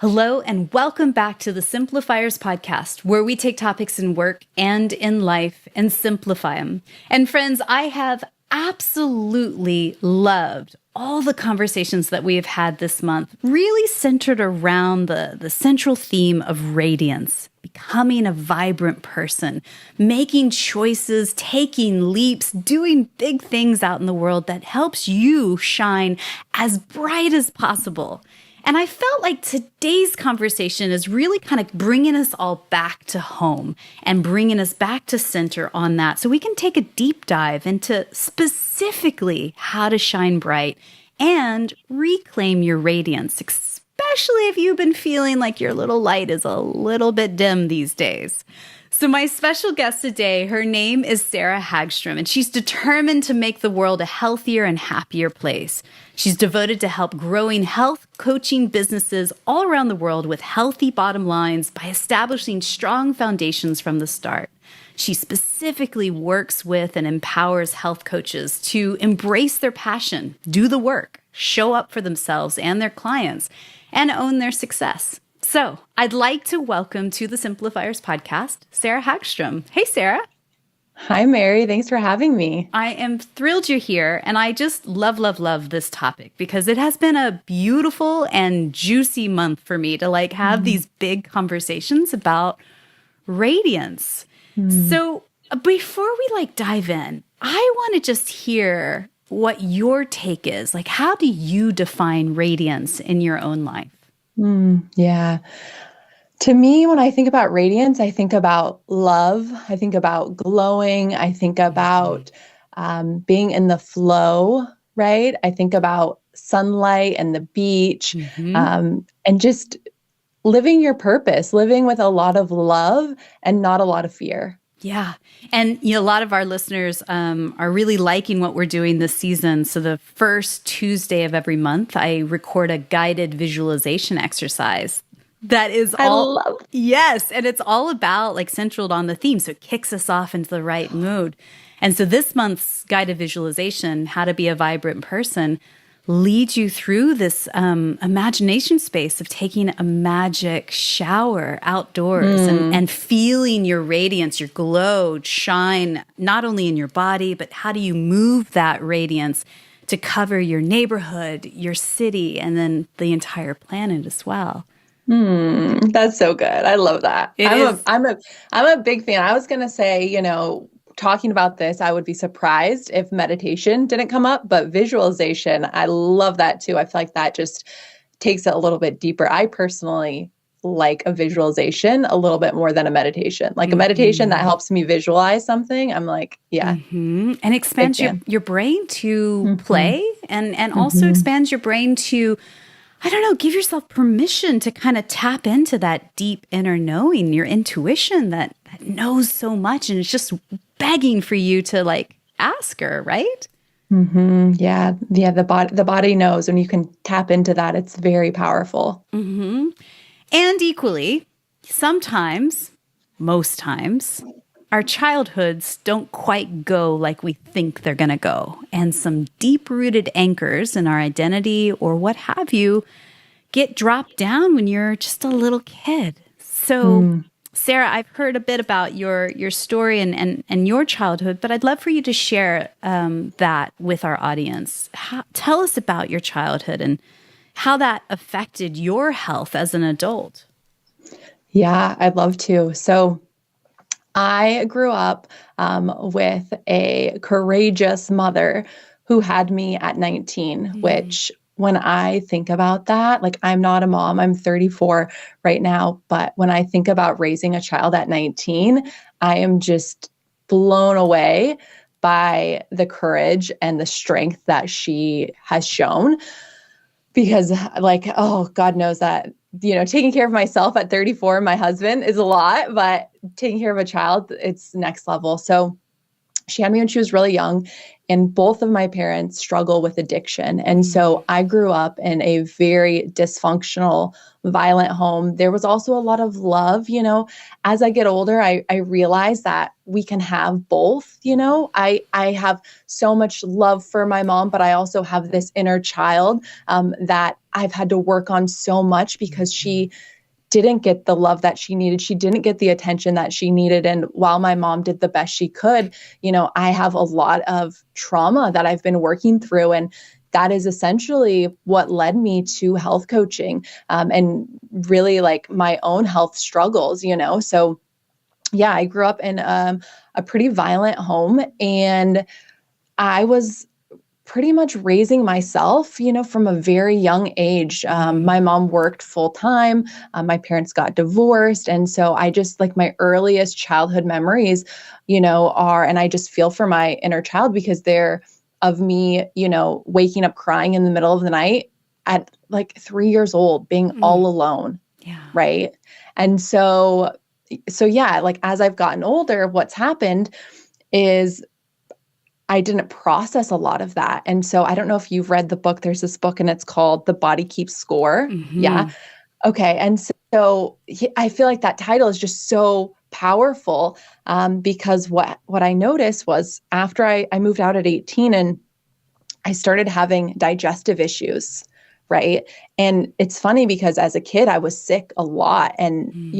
Hello, and welcome back to the Simplifiers podcast, where we take topics in work and in life and simplify them. And friends, I have absolutely loved all the conversations that we have had this month, really centered around the central theme of radiance, becoming a vibrant person, making choices, taking leaps, doing big things out in the world that helps you shine as bright as possible. And I felt like today's conversation is really kind of bringing us all back to home and bringing us back to center on that, so we can take a deep dive into specifically how to shine bright and reclaim your radiance, especially if you've been feeling like your little light is a little bit dim these days. So my special guest today, her name is Sarah Hagstrom, and she's determined to make the world a healthier and happier place. She's devoted to help growing health coaching businesses all around the world with healthy bottom lines by establishing strong foundations from the start. She specifically works with and empowers health coaches to embrace their passion, do the work, show up for themselves and their clients, and own their success. So I'd like to welcome to the Simplifiers podcast, Sarah Hagstrom. Hey, Sarah. Hi, Mary. Thanks for having me. I am thrilled you're here. And I just love this topic because it has been a beautiful and juicy month for me to have these big conversations about radiance. So before we dive in, I want to just hear what your take is. How do you define radiance in your own life? Yeah. To me, when I think about radiance, I think about love. I think about glowing. I think about being in the flow, right? I think about sunlight and the beach, and just living your purpose, living with a lot of love and not a lot of fear. Yeah. And a lot of our listeners are really liking what we're doing this season. So the first Tuesday of every month, I record a guided visualization exercise. That is yes. And it's all about centered on the theme. So it kicks us off into the right mood. And so this month's guided visualization, How to Be a Vibrant Person, leads you through this imagination space of taking a magic shower outdoors and feeling your radiance, your glow shine, not only in your body, but how do you move that radiance to cover your neighborhood, your city, and then the entire planet as well. That's so good. I love that. I'm a big fan. I was going to say, talking about this, I would be surprised if meditation didn't come up, but visualization, I love that too. I feel like that just takes it a little bit deeper. I personally like a visualization a little bit more than a meditation. A meditation that helps me visualize something, I'm like, yeah. And expands your brain to play and also expands your brain to, give yourself permission to kind of tap into that deep inner knowing, your intuition that knows so much and it's just begging for you to ask her, right? Yeah. The body knows when you can tap into that. It's very powerful. And equally, sometimes, most times, our childhoods don't quite go like we think they're going to go. And some deep-rooted anchors in our identity or what have you get dropped down when you're just a little kid. So Sarah, I've heard a bit about your story and your childhood, but I'd love for you to share that with our audience. Tell us about your childhood and how that affected your health as an adult. Yeah, I'd love to. So I grew up with a courageous mother who had me at 19, which when I think about that, I'm not a mom, I'm 34 right now, but when I think about raising a child at 19, I am just blown away by the courage and the strength that she has shown. Because God knows that, taking care of myself at 34, my husband, is a lot, but taking care of a child, it's next level. So she had me when she was really young. and both of my parents struggle with addiction. And so I grew up in a very dysfunctional, violent home. There was also a lot of love, as I get older, I realize that we can have both, I have so much love for my mom, but I also have this inner child that I've had to work on so much because she didn't get the love that she needed. She didn't get the attention that she needed. And while my mom did the best she could, I have a lot of trauma that I've been working through. And that is essentially what led me to health coaching and really like my own health struggles, So yeah, I grew up in a pretty violent home, and I was pretty much raising myself, from a very young age. My mom worked full time. My parents got divorced. And so I just like my earliest childhood memories, are, and I just feel for my inner child because they're of me, waking up crying in the middle of the night at like 3 years old, being all alone. Yeah. Right. And so yeah, like as I've gotten older, what's happened is I didn't process a lot of that. And so I don't know if you've read the book. There's this book and it's called The Body Keeps Score. Yeah. Okay. And so I feel like that title is just so powerful because what I noticed was after I moved out at 18 and I started having digestive issues. Right. And it's funny because as a kid, I was sick a lot. And,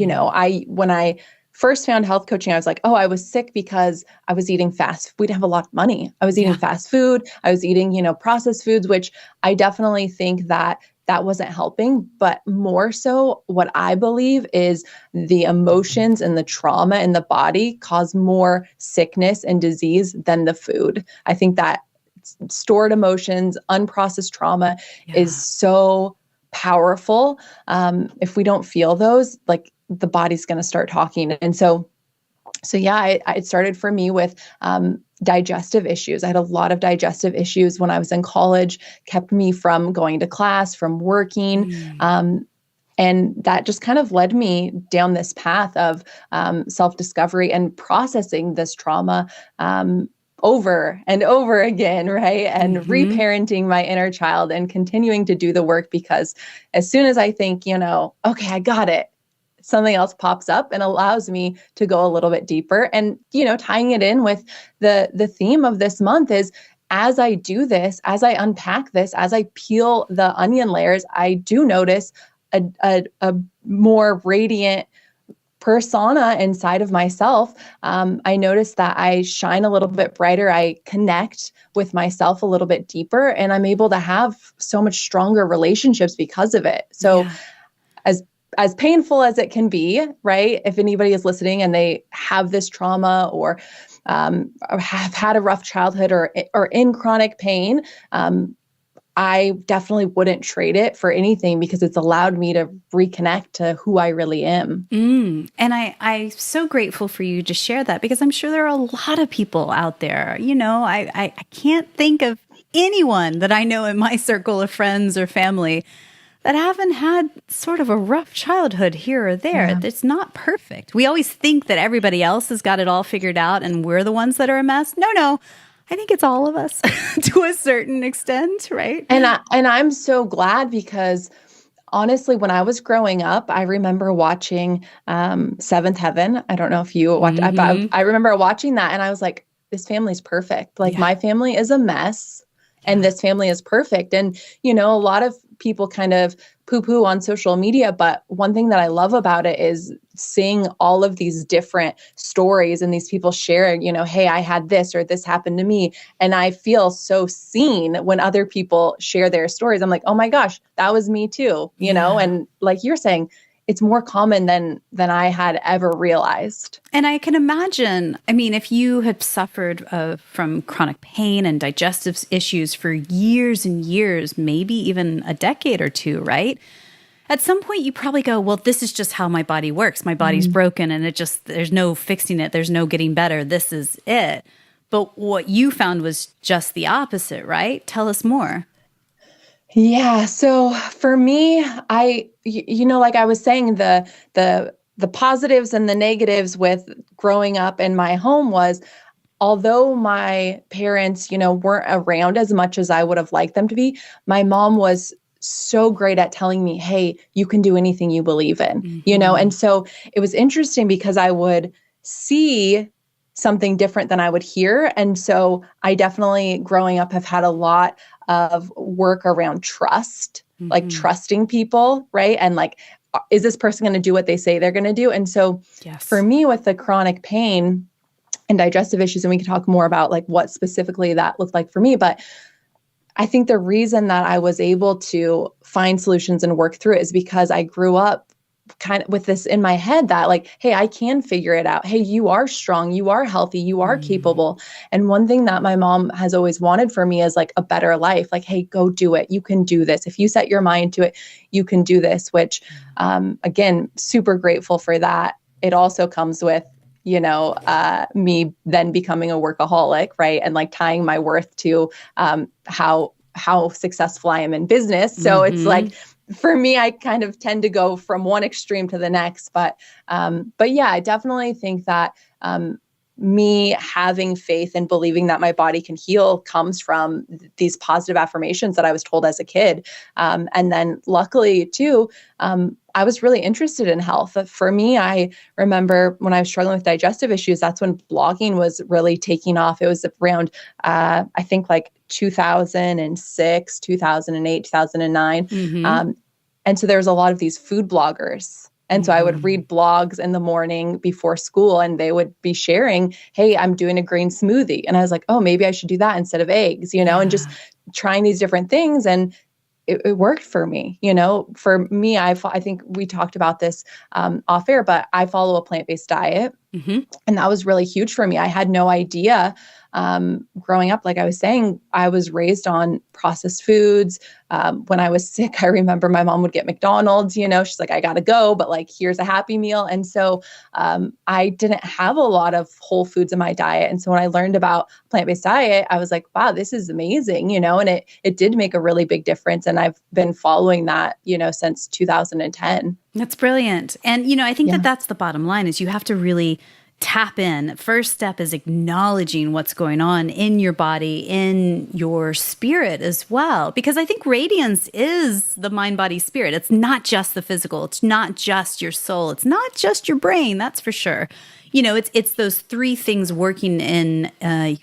when I first found health coaching, I was like, oh, I was sick because I was eating fast. We didn't have a lot of money. I was eating fast food. I was eating, processed foods, which I definitely think that wasn't helping. But more so what I believe is the emotions and the trauma in the body cause more sickness and disease than the food. I think that stored emotions, unprocessed trauma is so powerful. If we don't feel those, like the body's going to start talking. And so yeah, it started for me with digestive issues. I had a lot of digestive issues when I was in college, kept me from going to class, from working. And that just kind of led me down this path of self-discovery and processing this trauma over and over again, right? And reparenting my inner child and continuing to do the work, because as soon as I think, okay, I got it, something else pops up and allows me to go a little bit deeper. And, tying it in with the theme of this month is, as I do this, as I unpack this, as I peel the onion layers, I do notice a more radiant persona inside of myself. I notice that I shine a little bit brighter. I connect with myself a little bit deeper, and I'm able to have so much stronger relationships because of it. So as painful as it can be, right? If anybody is listening and they have this trauma or have had a rough childhood or in chronic pain, I definitely wouldn't trade it for anything, because it's allowed me to reconnect to who I really am. And I'm so grateful for you to share that, because I'm sure there are a lot of people out there. I can't think of anyone that I know in my circle of friends or family that haven't had sort of a rough childhood here or there. It's not perfect. We always think that everybody else has got it all figured out and we're the ones that are a mess. No. I think it's all of us to a certain extent, right? And I'm so glad, because honestly, when I was growing up, I remember watching Seventh Heaven. I don't know if you watched, I remember watching that and I was like, this family's perfect. Like my family is a mess and this family is perfect. And, a lot of people kind of poo-poo on social media, but one thing that I love about it is seeing all of these different stories and these people sharing, hey, I had this or this happened to me. And I feel so seen when other people share their stories. I'm like, oh my gosh, that was me too, and like you're saying, it's more common than I had ever realized. And I can imagine, if you have suffered from chronic pain and digestive issues for years and years, maybe even a decade or two, right? At some point you probably go, well, this is just how my body works. My body's broken and there's no fixing it. There's no getting better. This is it. But what you found was just the opposite, right? Tell us more. Yeah. So for me, like I was saying, the positives and the negatives with growing up in my home was although my parents, weren't around as much as I would have liked them to be, my mom was so great at telling me, hey, you can do anything you believe in, And so it was interesting because I would see something different than I would hear. And so I definitely, growing up, have had a lot of work around trust, like trusting people, right? And like, is this person going to do what they say they're going to do? And so for me, with the chronic pain and digestive issues, and we can talk more about like what specifically that looked like for me, but I think the reason that I was able to find solutions and work through it is because I grew up kind of with this in my head that like, hey, I can figure it out. Hey, you are strong, you are healthy, you are capable. And one thing that my mom has always wanted for me is like a better life. Like, hey, go do it. You can do this. If you set your mind to it, you can do this, which again, super grateful for that. It also comes with me then becoming a workaholic, right? And like tying my worth to how successful I am in business. So it's like, for me, I kind of tend to go from one extreme to the next. But yeah, I definitely think that me having faith and believing that my body can heal comes from these positive affirmations that I was told as a kid. And then luckily too, I was really interested in health. For me, I remember when I was struggling with digestive issues, that's when blogging was really taking off. It was around, I think like 2006, 2008, 2009. And so there was a lot of these food bloggers. And so I would read blogs in the morning before school, and they would be sharing, hey, I'm doing a green smoothie. And I was like, oh, maybe I should do that instead of eggs, and just trying these different things. And it worked for me. For me, I think we talked about this off air, but I follow a plant-based diet. And that was really huge for me. I had no idea growing up. Like I was saying, I was raised on processed foods. When I was sick, I remember my mom would get McDonald's, she's like, I gotta go, but like, here's a Happy Meal. And so I didn't have a lot of whole foods in my diet. And so when I learned about plant-based diet, I was like, wow, this is amazing, and it did make a really big difference. And I've been following that, since 2010. That's brilliant. And, I think that that's the bottom line is you have to really tap in. First step is acknowledging what's going on in your body, in your spirit as well. Because I think radiance is the mind, body, spirit. It's not just the physical. It's not just your soul. It's not just your brain. That's for sure. It's those three things working in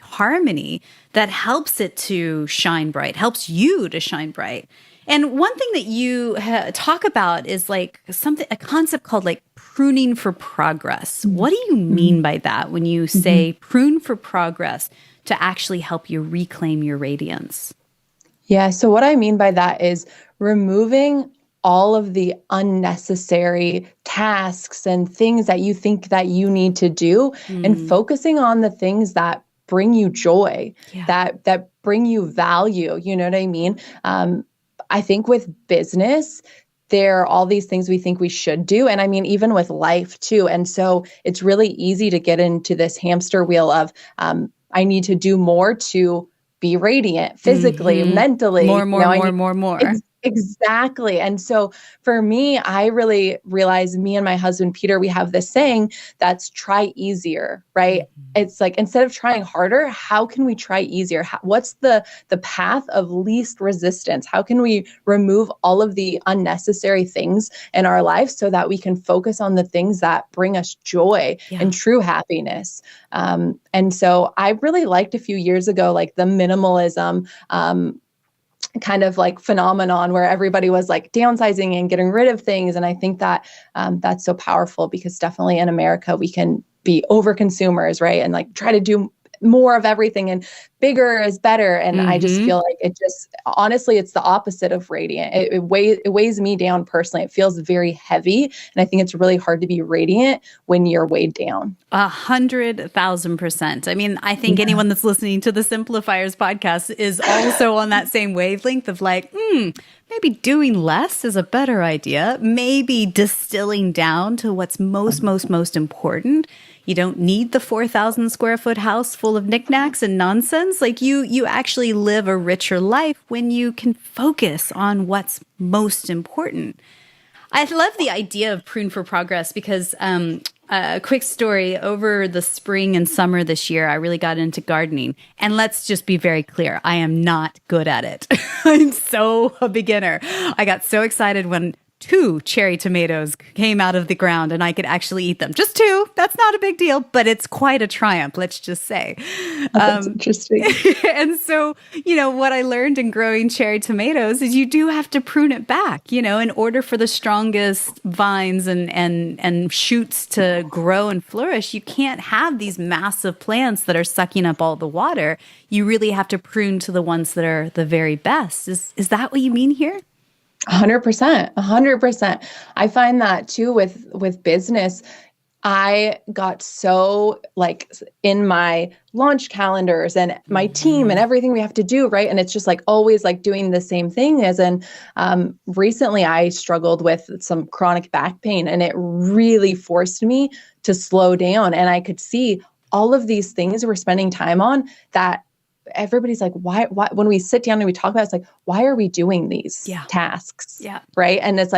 harmony that helps it to shine bright, helps you to shine bright. And one thing that you talk about is like a concept called like pruning for progress. What do you mean by that when you say prune for progress to actually help you reclaim your radiance? Yeah. So what I mean by that is removing all of the unnecessary tasks and things that you think that you need to do and focusing on the things that bring you joy, that bring you value. You know what I mean? I think with business, there are all these things we think we should do. And I mean, even with life too. And so it's really easy to get into this hamster wheel of, I need to do more to be radiant physically, mentally. More. Exactly. And so for me, I really realized me and my husband, Peter, we have this saying that's try easier, right? It's like, instead of trying harder, how can we try easier? What's the path of least resistance? How can we remove all of the unnecessary things in our life so that we can focus on the things that bring us joy and true happiness? And so I really liked a few years ago, like the minimalism, kind of like phenomenon where everybody was like downsizing and getting rid of things. And I think that that's so powerful because definitely in America, we can be over consumers, right? And like try to do more of everything and bigger is better. And I just feel like honestly, it's the opposite of radiant. It weighs me down personally. It feels very heavy. And I think it's really hard to be radiant when you're weighed down. 100,000%. I mean, I think anyone that's listening to the Simplifiers podcast is also on that same wavelength of like, maybe doing less is a better idea. Maybe distilling down to what's most important. You don't need the 4,000 square foot house full of knickknacks and nonsense. Like you actually live a richer life when you can focus on what's most important. I love the idea of prune for progress because A quick story. Over the spring and summer this year, I really got into gardening. And let's just be very clear, I am not good at it. I'm so a beginner. I got so excited when 2 cherry tomatoes came out of the ground and I could actually eat them. Just 2. That's not a big deal, but it's quite a triumph, let's just say. That's interesting. And so, what I learned in growing cherry tomatoes is you do have to prune it back, in order for the strongest vines and shoots to grow and flourish. You can't have these massive plants that are sucking up all the water. You really have to prune to the ones that are the very best. Is that what you mean here? 100%, 100%. I find that too with business. I got so in my launch calendars and my team and everything we have to do, right? And it's just always doing the same thing. Recently I struggled with some chronic back pain, and it really forced me to slow down. And I could see all of these things we're spending time on that everybody's why, when we sit down and we talk about it, it's why are we doing these tasks? Yeah. Right. And it's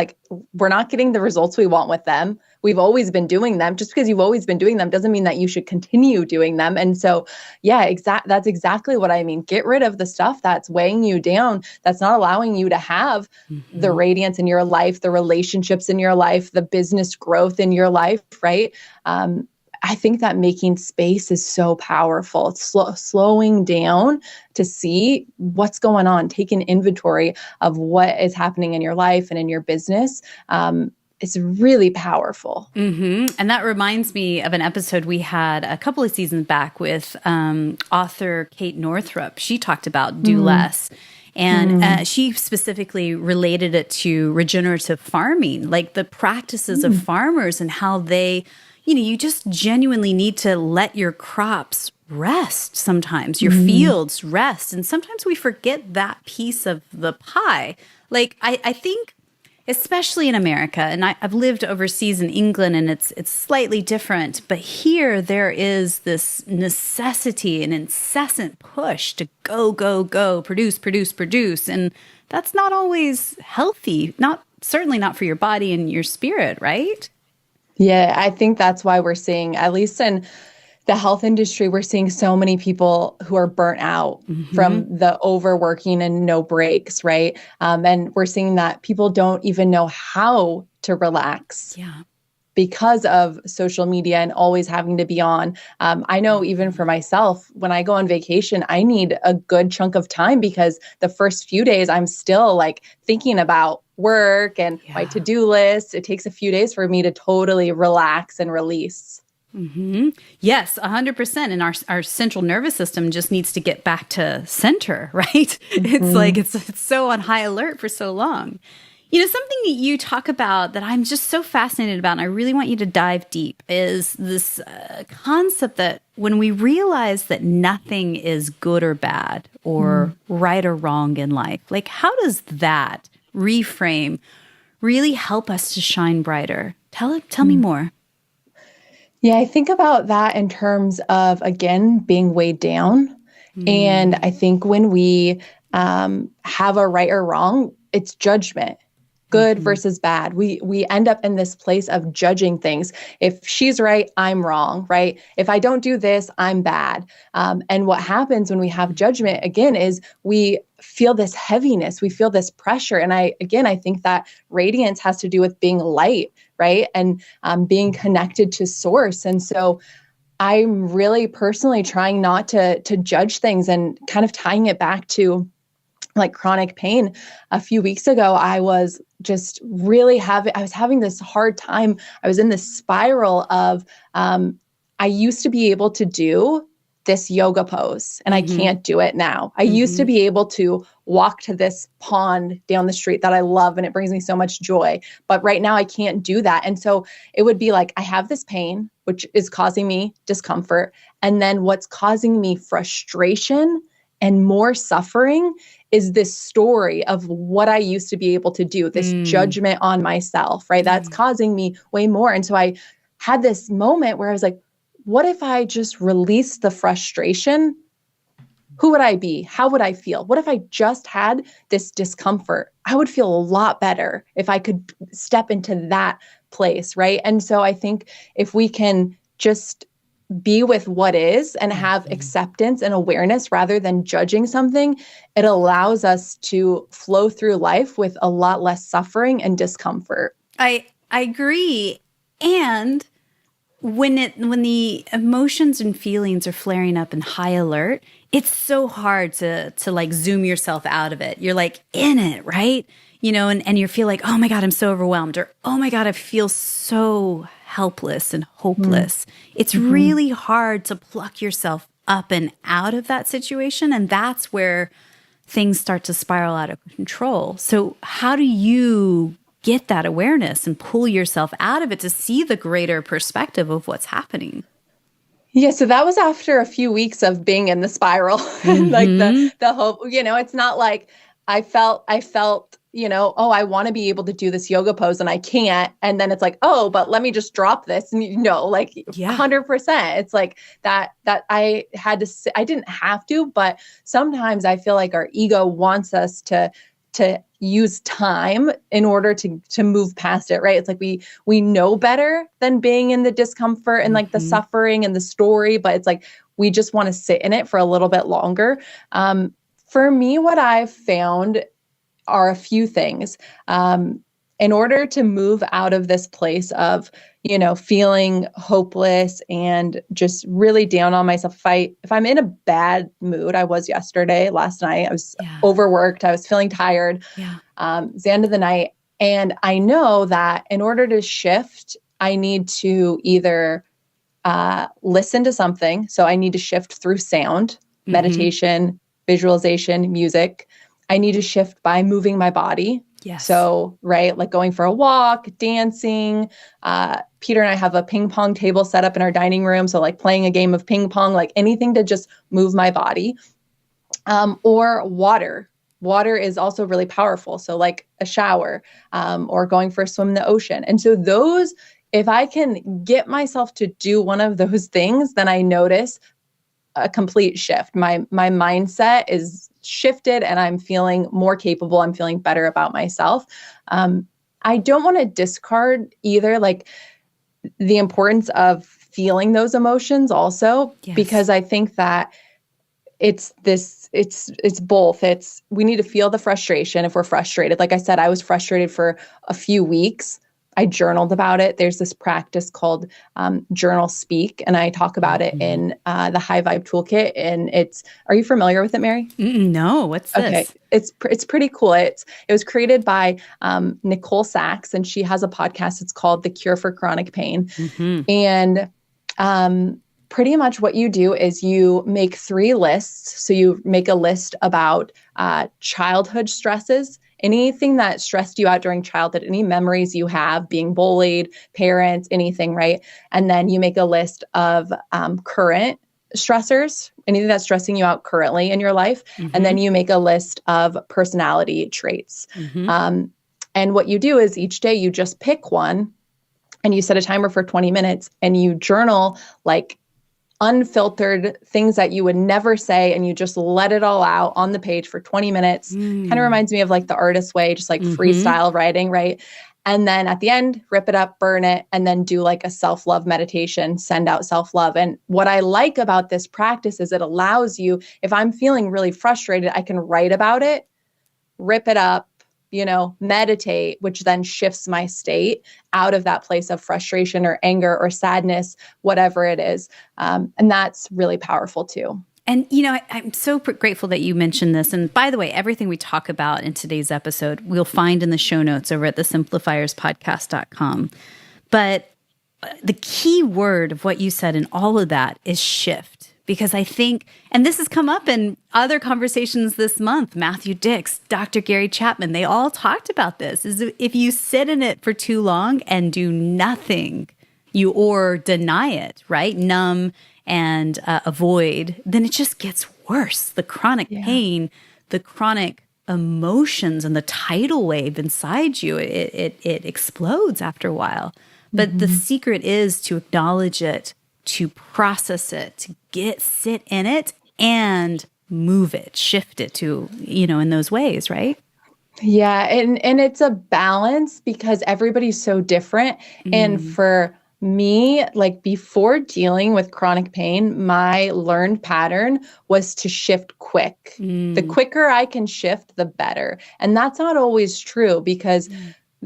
we're not getting the results we want with them. We've always been doing them. Just because you've always been doing them doesn't mean that you should continue doing them. And so, that's exactly what I mean. Get rid of the stuff that's weighing you down, that's not allowing you to have the radiance in your life, the relationships in your life, the business growth in your life, right? I think that making space is so powerful. It's slowing down to see what's going on, taking inventory of what is happening in your life and in your business. It's really powerful. Mm-hmm. And that reminds me of an episode we had a couple of seasons back with author Kate Northrup. She talked about do less. And she specifically related it to regenerative farming, the practices of farmers and how they, you just genuinely need to let your crops rest sometimes, your fields rest. And sometimes we forget that piece of the pie. I think, especially in America, and I've lived overseas in England, and it's slightly different, but here there is this necessity, an incessant push to go, produce. And that's not always healthy, certainly not for your body and your spirit, right? Yeah, I think that's why we're seeing, at least in the health industry, we're seeing so many people who are burnt out from the overworking and no breaks, right? And we're seeing that people don't even know how to relax. Yeah. Because of social media and always having to be on. I know even for myself, when I go on vacation, I need a good chunk of time because the first few days I'm still thinking about work and my to-do list. It takes a few days for me to totally relax and release. Mm-hmm. Yes, 100%. And our central nervous system just needs to get back to center, right? It's so on high alert for so long. Something that you talk about that I'm just so fascinated about, and I really want you to dive deep, is this concept that when we realize that nothing is good or bad or right or wrong in life, how does that reframe really help us to shine brighter? Tell me more. Yeah, I think about that in terms of, again, being weighed down. And I think when we have a right or wrong, it's judgment. Good versus bad. We end up in this place of judging things. If she's right, I'm wrong, right? If I don't do this, I'm bad. And what happens when we have judgment, again, is we feel this heaviness, we feel this pressure. And I think that radiance has to do with being light, right? And being connected to source. And so I'm really personally trying not to judge things and kind of tying it back to chronic pain. A few weeks ago, I was just really having this hard time. I was in this spiral of, I used to be able to do this yoga pose and I can't do it now. I used to be able to walk to this pond down the street that I love and it brings me so much joy. But right now I can't do that. And so it would be I have this pain, which is causing me discomfort. And then what's causing me frustration and more suffering is this story of what I used to be able to do, this judgment on myself, right? That's causing me way more. And so I had this moment where I was what if I just released the frustration? Who would I be? How would I feel? What if I just had this discomfort? I would feel a lot better if I could step into that place, right? And so I think if we can just be with what is and have acceptance and awareness rather than judging something, it allows us to flow through life with a lot less suffering and discomfort. I agree. And when the emotions and feelings are flaring up in high alert, it's so hard to like zoom yourself out of it. You're like in it, right? And you feel like, oh my God, I'm so overwhelmed, or oh my God, I feel so helpless and hopeless. It's really hard to pluck yourself up and out of that situation. And that's where things start to spiral out of control. So how do you get that awareness and pull yourself out of it to see the greater perspective of what's happening? Yeah, so that was after a few weeks of being in the spiral, like the hope, it's not like I felt, oh, I want to be able to do this yoga pose and I can't. And then it's like, oh, but let me just drop this. And 100%. It's like that I had to, I didn't have to, but sometimes I feel like our ego wants us to use time in order to move past it, right? It's like we know better than being in the discomfort and like the suffering and the story, but it's like we just want to sit in it for a little bit longer. For me, what I've found are a few things. In order to move out of this place of, feeling hopeless and just really down on myself, if I'm in a bad mood, I was last night, I was overworked, I was feeling tired. It's the end of the night. And I know that in order to shift, I need to either listen to something. So I need to shift through sound, meditation, visualization, music. I need to shift by moving my body. Yes. So, right, like going for a walk, dancing. Peter and I have a ping pong table set up in our dining room. So like playing a game of ping pong, like anything to just move my body. Or water. Water is also really powerful. So like a shower, or going for a swim in the ocean. And so those, if I can get myself to do one of those things, then I notice a complete shift. My mindset is shifted and I'm feeling more capable. I'm feeling better about myself. I don't want to discard either, like the importance of feeling those emotions also, because I think that it's both. We need to feel the frustration if we're frustrated. Like I said, I was frustrated for a few weeks. I journaled about it. There's this practice called journal speak, and I talk about it in the High Vibe Toolkit. And are you familiar with it, Mary? No, what's this? Okay, it's pretty cool. It was created by Nicole Sachs, and she has a podcast. It's called The Cure for Chronic Pain. And pretty much what you do is you make 3 lists. So you make a list about childhood stresses, anything that stressed you out during childhood, any memories you have, being bullied, parents, anything, right? And then you make a list of current stressors, anything that's stressing you out currently in your life. And then you make a list of personality traits. And what you do is each day you just pick one and you set a timer for 20 minutes and you journal like unfiltered things that you would never say, and you just let it all out on the page for 20 minutes. Kind of reminds me of like the artist way, just like freestyle writing, right? And then at the end, rip it up, burn it, and then do like a self-love meditation, send out self-love. And what I like about this practice is it allows you, if I'm feeling really frustrated, I can write about it, rip it up, meditate, which then shifts my state out of that place of frustration or anger or sadness, whatever it is. And that's really powerful too. And, I'm so grateful that you mentioned this. And by the way, everything we talk about in today's episode, we'll find in the show notes over at the simplifierspodcast.com. But the key word of what you said in all of that is shift. Because I think, and this has come up in other conversations this month, Matthew Dix, Dr. Gary Chapman, they all talked about this, is if you sit in it for too long and do nothing, or deny it, right? Numb and avoid, then it just gets worse. The chronic pain, the chronic emotions and the tidal wave inside you, it explodes after a while. But the secret is to acknowledge it, to process it, to sit in it and move it, shift it to, in those ways, right? Yeah, and it's a balance because everybody's so different. And for me, like before dealing with chronic pain, my learned pattern was to shift quick. The quicker I can shift, the better. And that's not always true because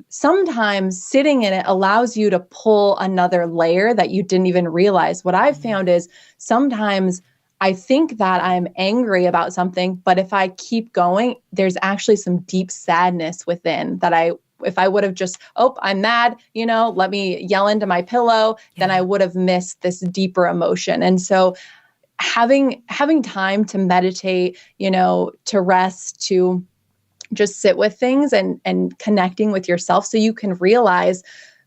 sometimes sitting in it allows you to pull another layer that you didn't even realize. What I've found is sometimes I think that I'm angry about something, but if I keep going, there's actually some deep sadness within that if I would have just, oh, I'm mad, let me yell into my pillow, then I would have missed this deeper emotion. And so having time to meditate, to rest, to just sit with things and connecting with yourself so you can realize,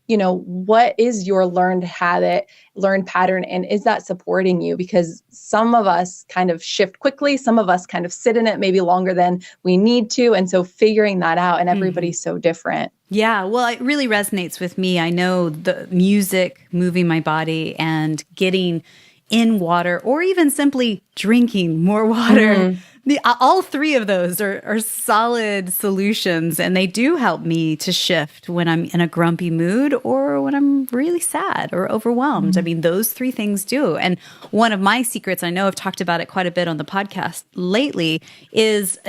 what is your learned habit, learned pattern, and is that supporting you? Because some of us kind of shift quickly, some of us kind of sit in it maybe longer than we need to. And so figuring that out, and everybody's so different. Yeah, well, it really resonates with me. I know the music, moving my body and getting in water, or even simply drinking more water. All three of those are solid solutions, and they do help me to shift when I'm in a grumpy mood or when I'm really sad or overwhelmed. I mean, those three things do. And one of my secrets, I know I've talked about it quite a bit on the podcast lately, is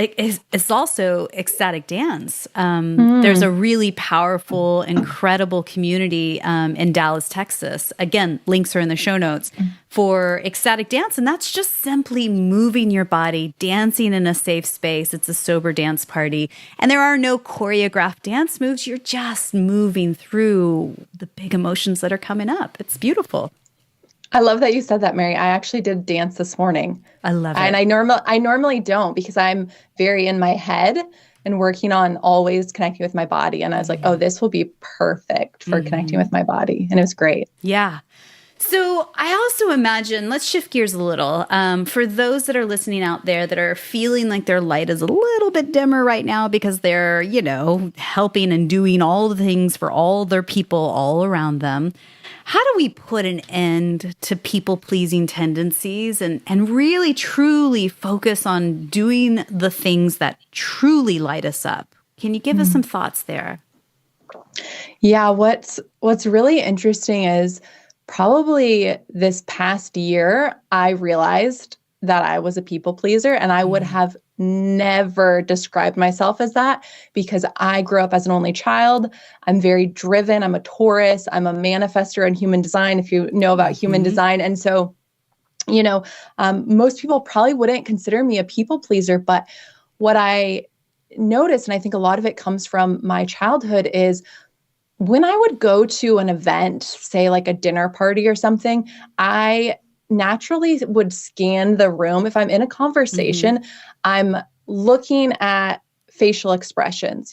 also ecstatic dance. There's a really powerful, incredible community in Dallas, Texas. Again, links are in the show notes for ecstatic dance. And that's just simply moving your body, dancing in a safe space. It's a sober dance party. And there are no choreographed dance moves. You're just moving through the big emotions that are coming up. It's beautiful. I love that you said that, Mary. I actually did dance this morning. I love it. And I normally don't because I'm very in my head and working on always connecting with my body. And I was like, oh, this will be perfect for connecting with my body. And it was great. Yeah. So I also imagine, let's shift gears a little. For those that are listening out there that are feeling like their light is a little bit dimmer right now because they're, helping and doing all the things for all their people all around them. How do we put an end to people-pleasing tendencies and really, truly focus on doing the things that truly light us up? Can you give us some thoughts there? Yeah, what's really interesting is probably this past year, I realized that I was a people pleaser, and I would have never described myself as that because I grew up as an only child. I'm very driven. I'm a Taurus. I'm a manifester in human design, if you know about human design. And so, most people probably wouldn't consider me a people pleaser, but what I noticed, and I think a lot of it comes from my childhood, is when I would go to an event, say like a dinner party or something, I naturally would scan the room. If I'm in a conversation, I'm looking at facial expressions.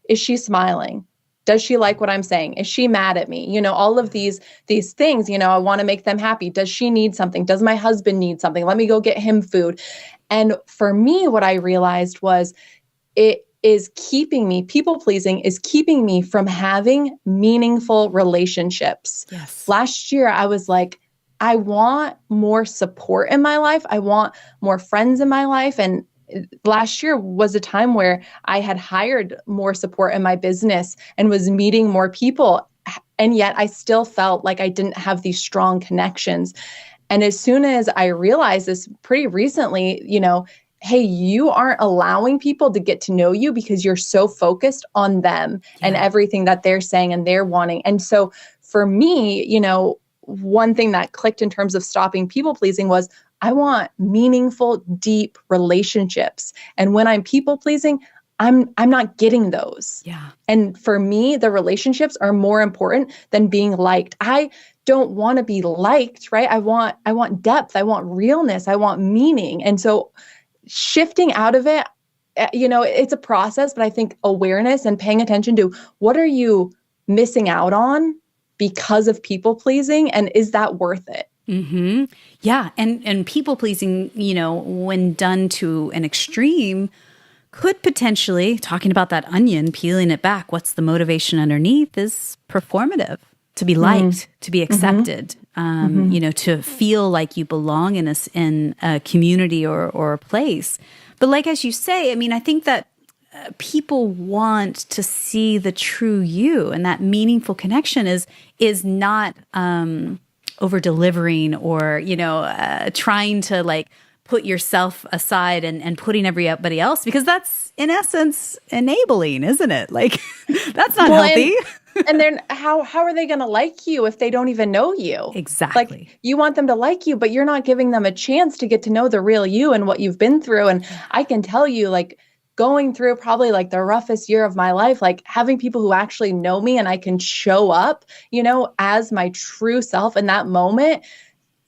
Is she smiling? Does she like what I'm saying? Is she mad at me? All of these things, I want to make them happy. Does she need something? Does my husband need something? Let me go get him food. And for me, what I realized was people pleasing is keeping me from having meaningful relationships. Yes. Last year, I was like, I want more support in my life. I want more friends in my life. And last year was a time where I had hired more support in my business and was meeting more people. And yet I still felt like I didn't have these strong connections. And as soon as I realized this pretty recently, hey, you aren't allowing people to get to know you because you're so focused on them and everything that they're saying and they're wanting. And so for me, one thing that clicked in terms of stopping people pleasing was I want meaningful, deep relationships. And when I'm people pleasing, I'm not getting those. Yeah. And for me, the relationships are more important than being liked. I don't want to be liked, right? I want depth. I want realness. I want meaning. And so shifting out of it, it's a process, but I think awareness and paying attention to what are you missing out on because of people pleasing, and is that worth it? Yeah, and people pleasing, when done to an extreme, could potentially, talking about that onion, peeling it back, what's the motivation underneath is performative, to be liked, to be accepted, to feel like you belong in a community or a place. But like, as you say, I mean, I think that people want to see the true you, and that meaningful connection is not over delivering or, trying to like put yourself aside and putting everybody else, because that's in essence enabling, isn't it? Like that's not healthy. And then how are they going to like you if they don't even know you? Exactly. Like you want them to like you, but you're not giving them a chance to get to know the real you and what you've been through. And I can tell you, like, going through probably like the roughest year of my life, like having people who actually know me and I can show up, as my true self in that moment,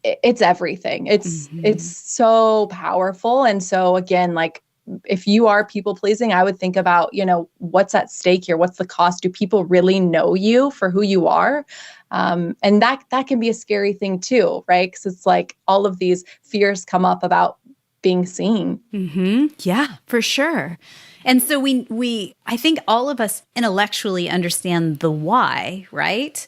it's everything. It's so powerful. And so again, like, if you are people pleasing, I would think about, what's at stake here? What's the cost? Do people really know you for who you are? And that can be a scary thing too, right? Because it's like all of these fears come up about being seen. Yeah, for sure. And so I think all of us intellectually understand the why, right?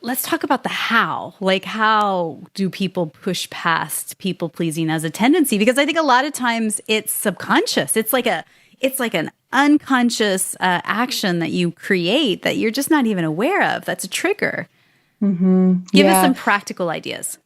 Let's talk about the how. Like, how do people push past people pleasing as a tendency? Because I think a lot of times it's subconscious. It's like an unconscious action that you create that you're just not even aware of. That's a trigger. Give us some practical ideas.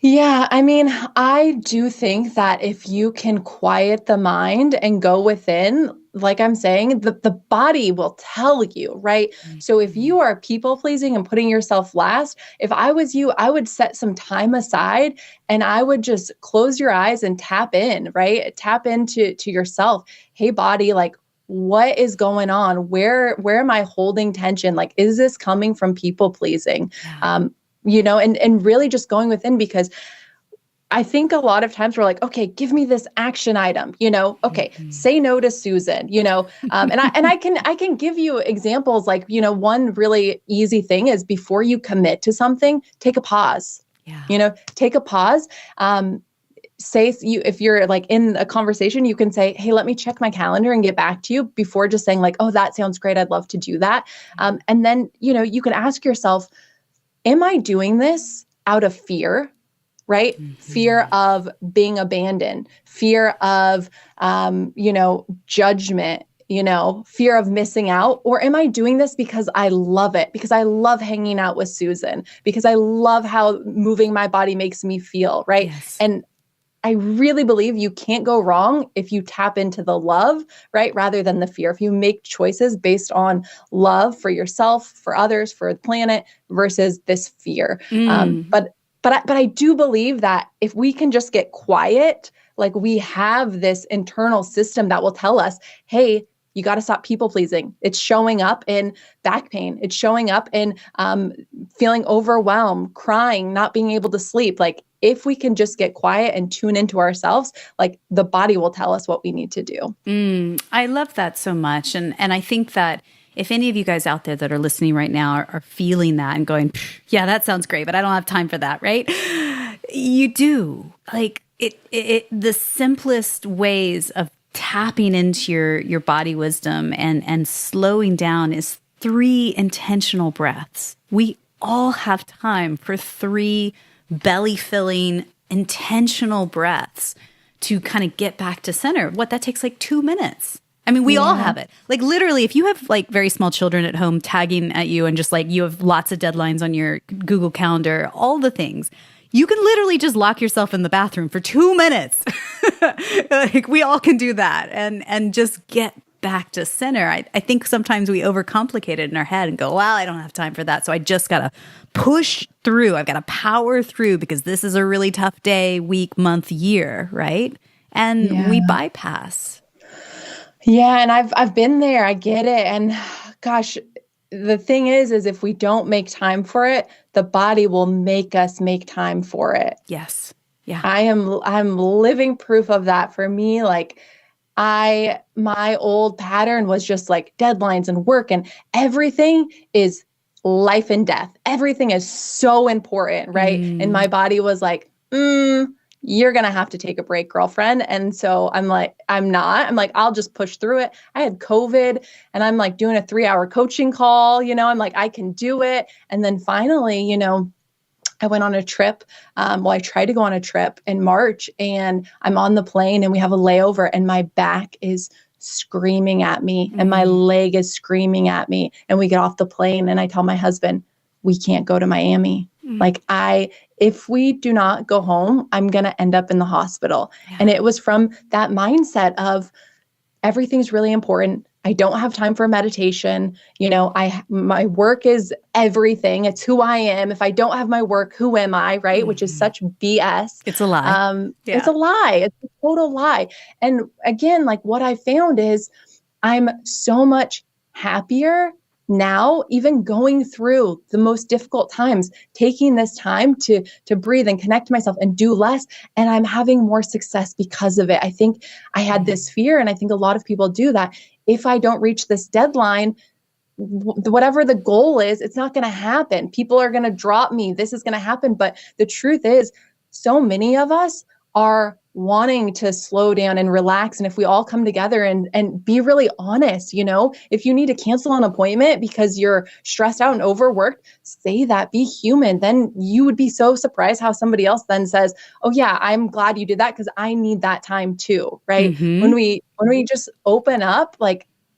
Yeah, I mean, I do think that if you can quiet the mind and go within, like I'm saying, the body will tell you, right? So if you are people pleasing and putting yourself last, if I was you, I would set some time aside and I would just close your eyes and tap in, right? Tap into yourself. Hey, body, like, what is going on? Where am I holding tension? Like, is this coming from people pleasing? And really just going within, because I think a lot of times we're like, okay, give me this action item, okay, say no to Susan, and I can give you examples. Like, one really easy thing is before you commit to something, take a pause. Take a pause. If you're like in a conversation, you can say, hey, let me check my calendar and get back to you, before just saying like, oh, that sounds great, I'd love to do that. And then, you can ask yourself, am I doing this out of fear, right? Fear of being abandoned, fear of, judgment, fear of missing out? Or am I doing this because I love it, because I love hanging out with Susan, because I love how moving my body makes me feel, right? Yes. And I really believe you can't go wrong if you tap into the love, right? Rather than the fear. If you make choices based on love for yourself, for others, for the planet, versus this fear. But I do believe that if we can just get quiet, like, we have this internal system that will tell us, hey, you got to stop people pleasing. It's showing up in back pain. It's showing up in feeling overwhelmed, crying, not being able to sleep. Like, if we can just get quiet and tune into ourselves, like, the body will tell us what we need to do. I love that so much. And I think that if any of you guys out there that are listening right now are feeling that and going, yeah, that sounds great, but I don't have time for that, right? You do. Like, the simplest ways of tapping into your body wisdom and slowing down is 3 intentional breaths. We all have time for 3 belly-filling, intentional breaths to kind of get back to center. That takes like 2 minutes. I mean, we all have it. Like, literally, if you have like very small children at home tagging at you and just like you have lots of deadlines on your Google Calendar, all the things, you can literally just lock yourself in the bathroom for 2 minutes. Like, we all can do that and just get back to center. I think sometimes we overcomplicate it in our head and go, well, I don't have time for that. So I just got to push through. I've got to power through because this is a really tough day, week, month, year, right? And we bypass. Yeah. And I've been there. I get it. And gosh, the thing is if we don't make time for it, the body will make us make time for it. Yes. Yeah. I'm living proof of that. For me, like, my old pattern was just like deadlines and work, and everything is life and death. Everything is so important, right? And my body was like, you're going to have to take a break, girlfriend. And so I'm like, I'm like, I'll just push through it. I had COVID and I'm like doing a 3-hour coaching call, I'm like, I can do it. And then finally, I went on a trip. I tried to go on a trip in March, and I'm on the plane and we have a layover, and my back is screaming at me and my leg is screaming at me. And we get off the plane and I tell my husband, we can't go to Miami. If we do not go home, I'm going to end up in the hospital. Yeah. And it was from that mindset of everything's really important. I don't have time for meditation. My work is everything. It's who I am. If I don't have my work, who am I? Right. Which is such BS. It's a lie. It's a lie. It's a total lie. And again, what I found is I'm so much happier now, even going through the most difficult times, taking this time to breathe and connect to myself and do less. And I'm having more success because of it. I think I had this fear, and I think a lot of people do that. If I don't reach this deadline, whatever the goal is, it's not going to happen. People are going to drop me. This is going to happen. But the truth is, so many of us are wanting to slow down and relax. And if we all come together and be really honest, if you need to cancel an appointment because you're stressed out and overworked, say that, be human. Then you would be so surprised how somebody else then says, oh yeah, I'm glad you did that because I need that time too. Right. Mm-hmm. When we just open up,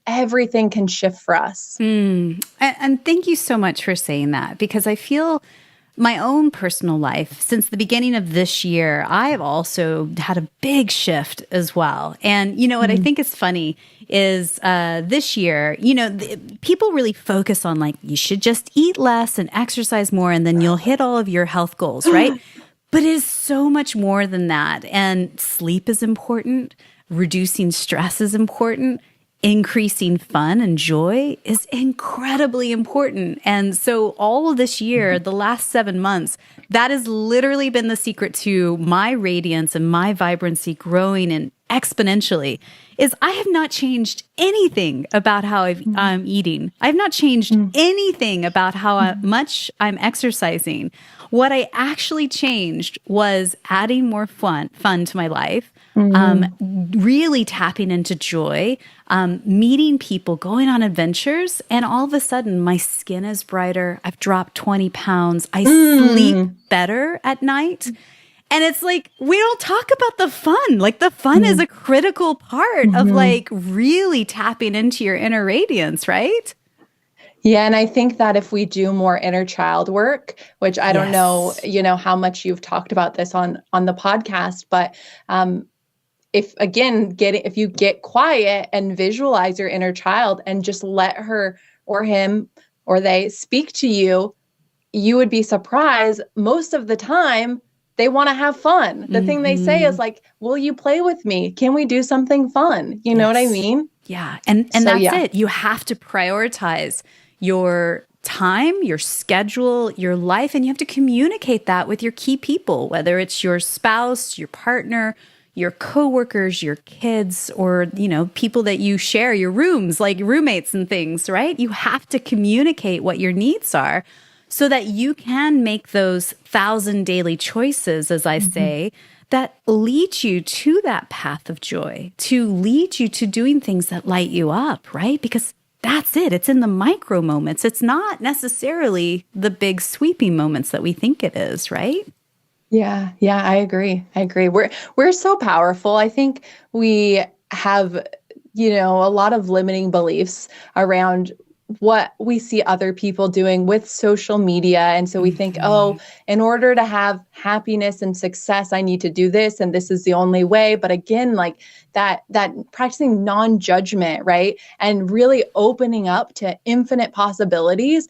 everything can shift for us. And thank you so much for saying that, because I feel my own personal life, since the beginning of this year, I have also had a big shift as well. And what I think is funny is this year, people really focus on you should just eat less and exercise more, and then you'll hit all of your health goals, right? But it is so much more than that. And sleep is important. Reducing stress is important. Increasing fun and joy is incredibly important. And so all of this year, the last 7 months, that has literally been the secret to my radiance and my vibrancy growing and exponentially, is I have not changed anything about how I'm eating. I have not changed anything about how much I'm exercising. What I actually changed was adding more fun to my life, really tapping into joy, meeting people, going on adventures, and all of a sudden my skin is brighter. I've dropped 20 pounds. I sleep better at night. And it's we don't talk about the fun. The fun is a critical part of really tapping into your inner radiance, right? Yeah. And I think that if we do more inner child work, which I don't know, how much you've talked about this on the podcast, but if you get quiet and visualize your inner child and just let her or him or they speak to you, you would be surprised. Most of the time, they want to have fun. The thing they say is will you play with me? Can we do something fun? You know what I mean? Yeah. And that's it. You have to prioritize your time, your schedule, your life, and you have to communicate that with your key people, whether it's your spouse, your partner, your coworkers, your kids, or, people that you share your rooms, like roommates and things, right? You have to communicate what your needs are so that you can make those 1,000 daily choices, as I say, that lead you to that path of joy, to lead you to doing things that light you up, right? Because that's it. It's in the micro moments. It's not necessarily the big sweeping moments that we think it is, right? Yeah, I agree. We're so powerful. I think we have, a lot of limiting beliefs around what we see other people doing with social media. And so we think, in order to have happiness and success, I need to do this, and this is the only way. But again, that practicing non-judgment, right? And really opening up to infinite possibilities.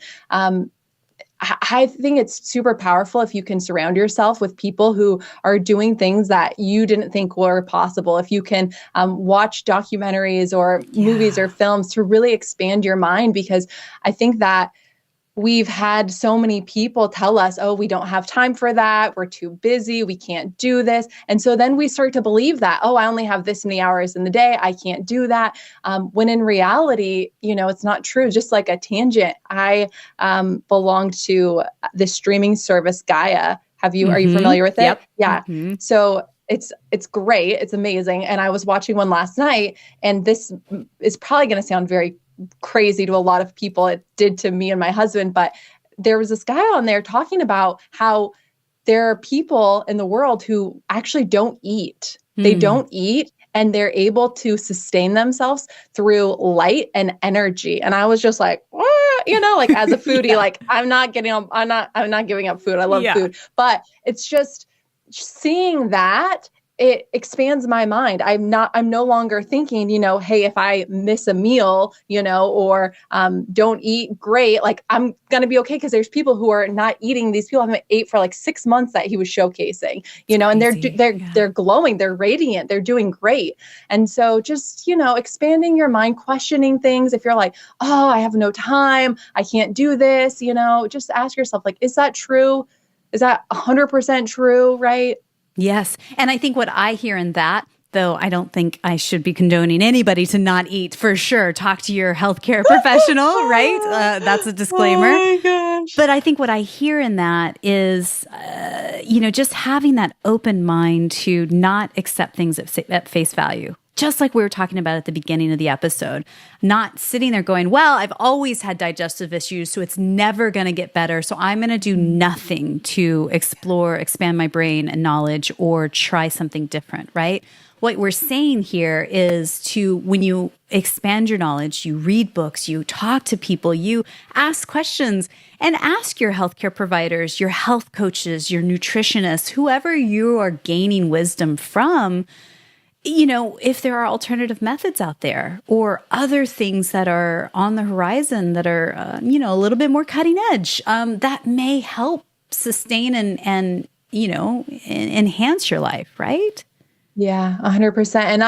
I think it's super powerful if you can surround yourself with people who are doing things that you didn't think were possible. If you can watch documentaries or movies or films to really expand your mind, because I think that we've had so many people tell us, oh, we don't have time for that. We're too busy. We can't do this. And so then we start to believe that, oh, I only have this many hours in the day. I can't do that. When in reality, it's not true. Just like a tangent, I belong to the streaming service Gaia. Are you familiar with it? Yep. Yeah. So it's great. It's amazing. And I was watching one last night, and this is probably going to sound very crazy to a lot of people. It did to me and my husband, but there was this guy on there talking about how there are people in the world who actually don't eat. They don't eat, and they're able to sustain themselves through light and energy. And I was just like, what? Like as a foodie, like I'm not giving up food. I love food, but it's just seeing that it expands my mind. I'm no longer thinking, hey, if I miss a meal, or don't eat great, like I'm going to be okay. Cause there's people who are not eating. These people haven't ate for like 6 months that he was showcasing, and they're glowing, they're radiant, they're doing great. And so just, expanding your mind, questioning things. If you're like, oh, I have no time, I can't do this, just ask yourself, like, is that true? Is that 100% true? Right? Yes. And I think what I hear in that, though I don't think I should be condoning anybody to not eat, for sure, talk to your healthcare professional, right? That's a disclaimer. Oh my gosh. But I think what I hear in that is, just having that open mind to not accept things at face value. Just like we were talking about at the beginning of the episode, not sitting there going, well, I've always had digestive issues, so it's never going to get better. So I'm going to do nothing to expand my brain and knowledge or try something different, right? What we're saying here is when you expand your knowledge, you read books, you talk to people, you ask questions, and ask your healthcare providers, your health coaches, your nutritionists, whoever you are gaining wisdom from, if there are alternative methods out there or other things that are on the horizon that are, a little bit more cutting edge, that may help sustain and enhance your life, right? Yeah, 100%. And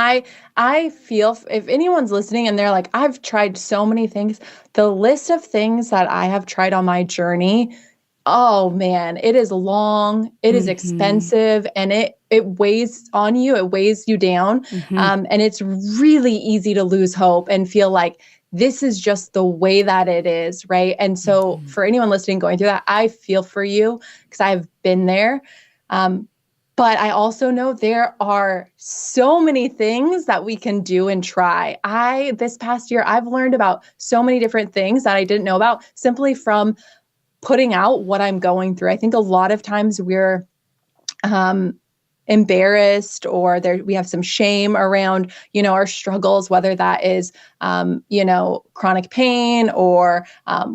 I feel if anyone's listening and they're like, I've tried so many things, the list of things that I have tried on my journey, oh man, it is long, it is expensive, and it weighs on you, it weighs you down. And it's really easy to lose hope and feel like this is just the way that it is, right? And so for anyone listening going through that, I feel for you because I've been there. But I also know there are so many things that we can do and try. This past year, I've learned about so many different things that I didn't know about simply from putting out what I'm going through. I think a lot of times we're embarrassed or we have some shame around, our struggles, whether that is, chronic pain or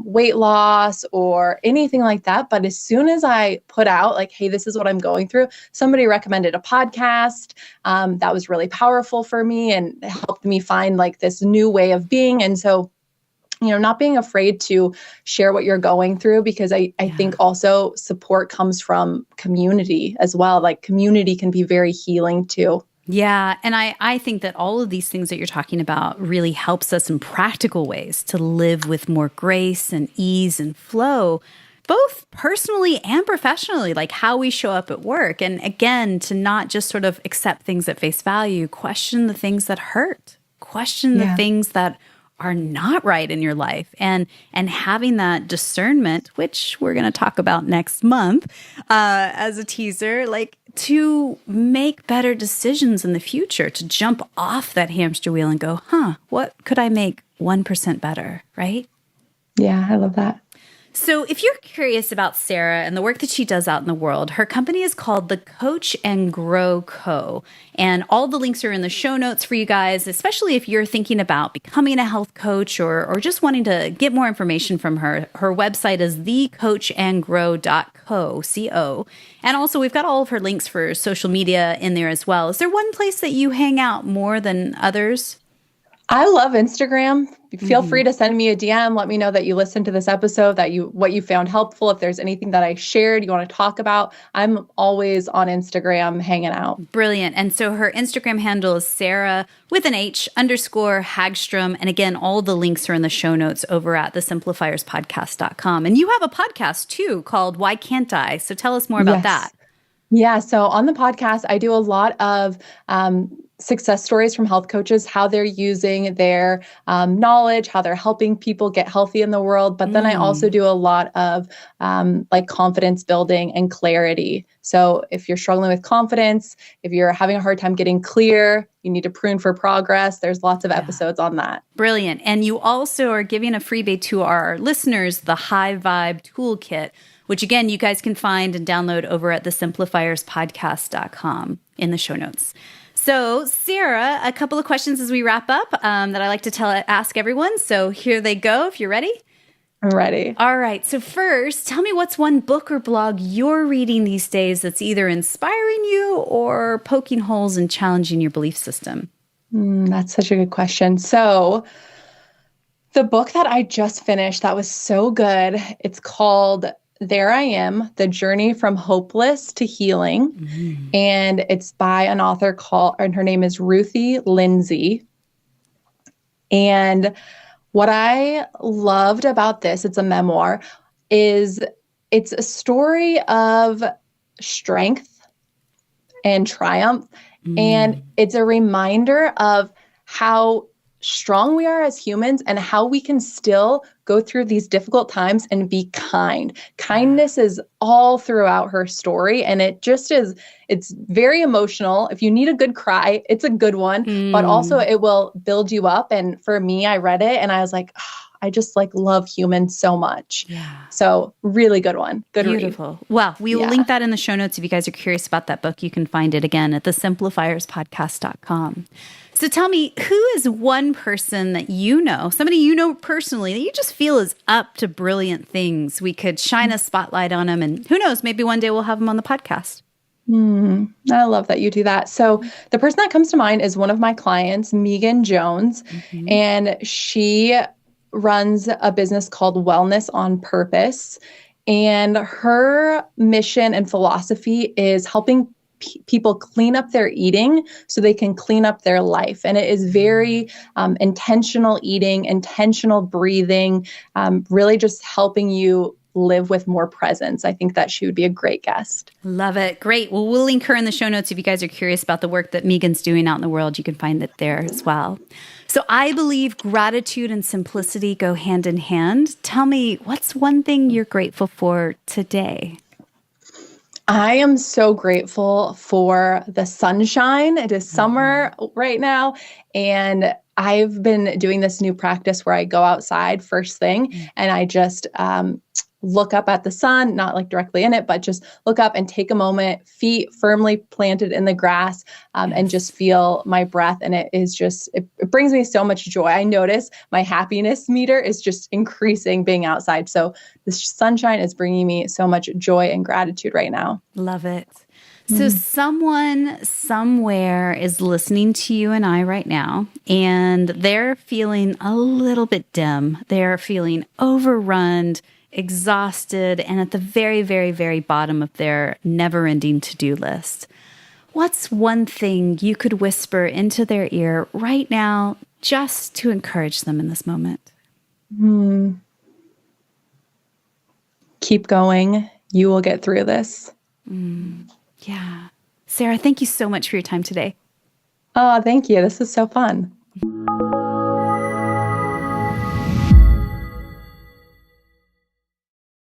weight loss or anything like that. But as soon as I put out like, hey, this is what I'm going through, somebody recommended a podcast that was really powerful for me and helped me find like this new way of being. And so not being afraid to share what you're going through, because I think also support comes from community as well. Like community can be very healing too. Yeah. And I think that all of these things that you're talking about really helps us in practical ways to live with more grace and ease and flow, both personally and professionally, like how we show up at work. And again, to not just sort of accept things at face value, question the things that hurt, question the things that are not right in your life, and having that discernment, which we're going to talk about next month as a teaser, like to make better decisions in the future, to jump off that hamster wheel and go, what could I make 1% better, right? Yeah, I love that. So if you're curious about Sarah and the work that she does out in the world, her company is called the Coach and Grow Co. And all the links are in the show notes for you guys, especially if you're thinking about becoming a health coach or just wanting to get more information from her. Her website is thecoachandgrow.co. And also we've got all of her links for social media in there as well. Is there one place that you hang out more than others? I love Instagram. Feel free to send me a DM. Let me know that you listened to this episode, what you found helpful. If there's anything that I shared you want to talk about, I'm always on Instagram hanging out. Brilliant. And so her Instagram handle is Sarah with an H _ Hagstrom. And again, all the links are in the show notes over at Simplifierspodcast.com. And you have a podcast too called Why Can't I? So tell us more about that. Yeah. So on the podcast, I do a lot of success stories from health coaches, how they're using their knowledge, how they're helping people get healthy in the world. But then I also do a lot of like confidence building and clarity. So if you're struggling with confidence, if you're having a hard time getting clear, you need to prune for progress, there's lots of episodes on that. Brilliant. And you also are giving a freebie to our listeners, the High Vibe Toolkit, which again, you guys can find and download over at Simplifierspodcast.com in the show notes. So, Sarah, a couple of questions as we wrap up that I like to ask everyone. So here they go, if you're ready. I'm ready. All right. So first, tell me what's one book or blog you're reading these days that's either inspiring you or poking holes and challenging your belief system? That's such a good question. So the book that I just finished that was so good, it's called There I Am, The Journey from Hopeless to Healing. And it's by an author and her name is Ruthie Lindsay. And what I loved about this, it's a memoir, is it's a story of strength and triumph. And it's a reminder of how strong we are as humans and how we can still go through these difficult times and be kind. Kindness is all throughout her story. And it just is, it's very emotional. If you need a good cry, it's a good one, but also it will build you up. And for me, I read it and I was like, I just love humans so much. Yeah. So really good one. Good read. Beautiful. Well, we will link that in the show notes. If you guys are curious about that book, you can find it again at thesimplifierspodcast.com. So tell me, who is one person that you know, somebody you know personally, that you just feel is up to brilliant things? We could shine a spotlight on them, and who knows, maybe one day we'll have them on the podcast. I love that you do that. So the person that comes to mind is one of my clients, Megan Jones, and she runs a business called Wellness on Purpose. And her mission and philosophy is helping people clean up their eating so they can clean up their life. And it is very intentional eating, intentional breathing, really just helping you live with more presence. I think that she would be a great guest. Love it. Great. Well, we'll link her in the show notes. If you guys are curious about the work that Megan's doing out in the world, you can find it there as well. So I believe gratitude and simplicity go hand in hand. Tell me, what's one thing you're grateful for today? I am so grateful for the sunshine. It is summer right now, and I've been doing this new practice where I go outside first thing and I just look up at the sun, not directly in it, but just look up and take a moment, feet firmly planted in the grass, and just feel my breath. And it is just, it brings me so much joy. I notice my happiness meter is just increasing being outside. So the sunshine is bringing me so much joy and gratitude right now. Love it. So someone somewhere is listening to you and I right now, and they're feeling a little bit dim. They're feeling overrun, exhausted, and at the very, very, very bottom of their never-ending to-do list. What's one thing you could whisper into their ear right now just to encourage them in this moment? Keep going. You will get through this. Yeah. Sarah, thank you so much for your time today. Oh, thank you. This is so fun.